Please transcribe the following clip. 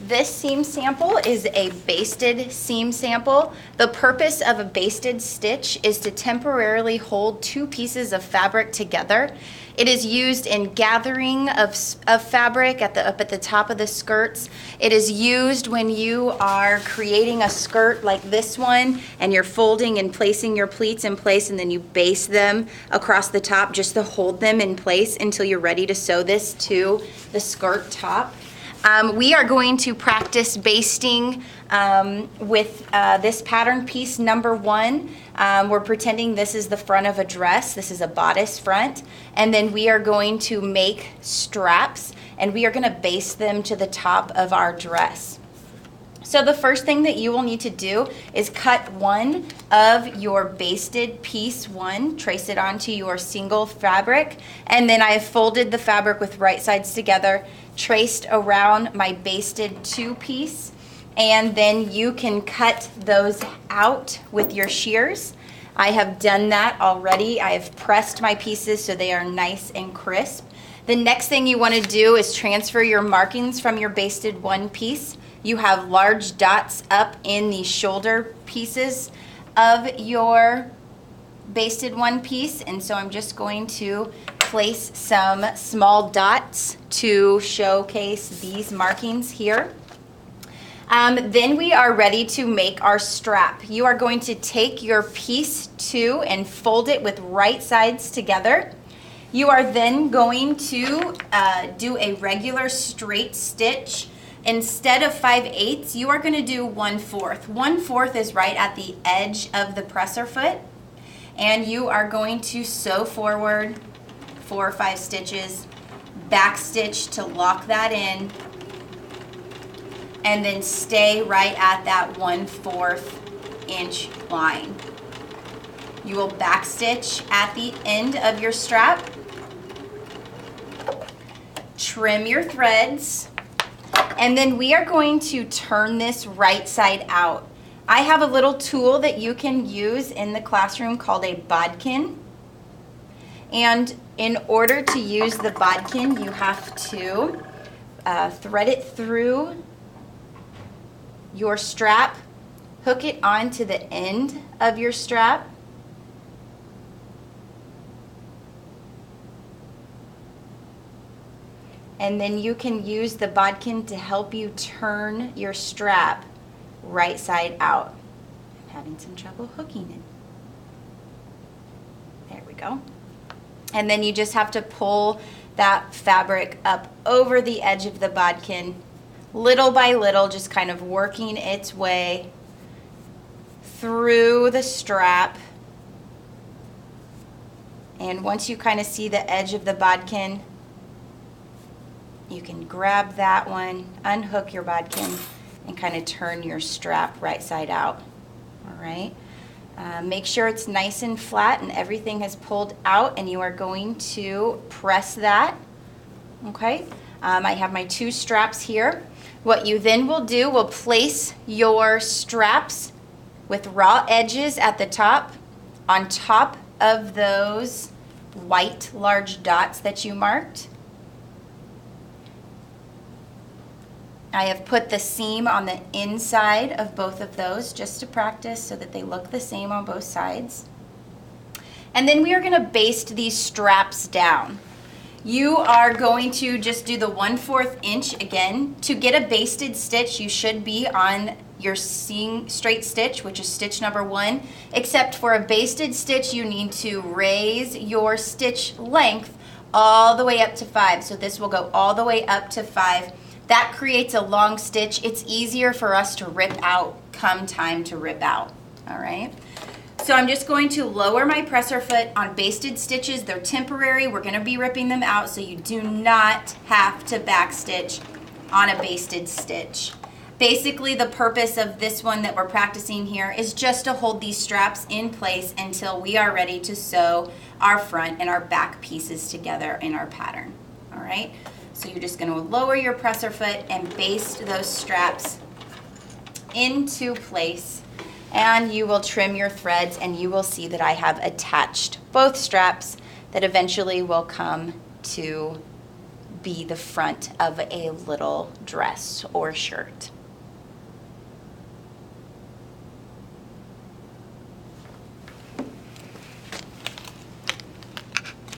This seam sample is a basted seam sample. The purpose of a basted stitch is to temporarily hold two pieces of fabric together. It is used in gathering of fabric up at the top of the skirts. It is used when you are creating a skirt like this one and you're folding and placing your pleats in place, and then you baste them across the top just to hold them in place until you're ready to sew this to the skirt top. We are going to practice basting with this pattern piece number 1. We're pretending this is the front of a dress. This is a bodice front. And then we are going to make straps, and we are going to baste them to the top of our dress. So the first thing that you will need to do is cut one of your basted piece 1, trace it onto your single fabric, and then I have folded the fabric with right sides together, traced around my basted 2 piece, and then you can cut those out with your shears. I have done that already. I have pressed my pieces so they are nice and crisp. The next thing you want to do is transfer your markings from your basted 1 piece. You have large dots up in the shoulder pieces of your basted 1 piece, and so I'm just going to place some small dots to showcase these markings here. Then we are ready to make our strap. You are going to take your piece 2 and fold it with right sides together. You are then going to do a regular straight stitch. Instead of 5/8, you are going to do 1/4. 1/4 is right at the edge of the presser foot, and you are going to sew forward 4 or 5 stitches, back stitch to lock that in, and then stay right at that 1/4 inch line. You will back stitch at the end of your strap, trim your threads, and then we are going to turn this right side out. I have a little tool that you can use in the classroom called a bodkin. And in order to use the bodkin, you have to thread it through your strap, hook it onto the end of your strap, and then you can use the bodkin to help you turn your strap right side out. I'm having some trouble hooking it. There we go. And then you just have to pull that fabric up over the edge of the bodkin, little by little, just kind of working its way through the strap. And once you kind of see the edge of the bodkin, you can grab that one, unhook your bodkin, and kind of turn your strap right side out. All right. Make sure it's nice and flat and everything has pulled out, and you are going to press that. Okay. I have my 2 straps here. What you then will do, will place your straps with raw edges at the top on top of those white large dots that you marked. I have put the seam on the inside of both of those just to practice so that they look the same on both sides. And then we are going to baste these straps down. You are going to just do the 1/4 inch again. To get a basted stitch, you should be on your seam straight stitch, which is stitch number 1, except for a basted stitch, you need to raise your stitch length all the way up to 5. So this will go all the way up to 5. That creates a long stitch. It's easier for us to rip out come time to rip out. All right. So I'm just going to lower my presser foot on basted stitches. They're temporary. We're going to be ripping them out, so you do not have to backstitch on a basted stitch. Basically, the purpose of this one that we're practicing here is just to hold these straps in place until we are ready to sew our front and our back pieces together in our pattern. All right. So you're just going to lower your presser foot and baste those straps into place, and you will trim your threads, and you will see that I have attached both straps that eventually will come be the front of a little dress or shirt.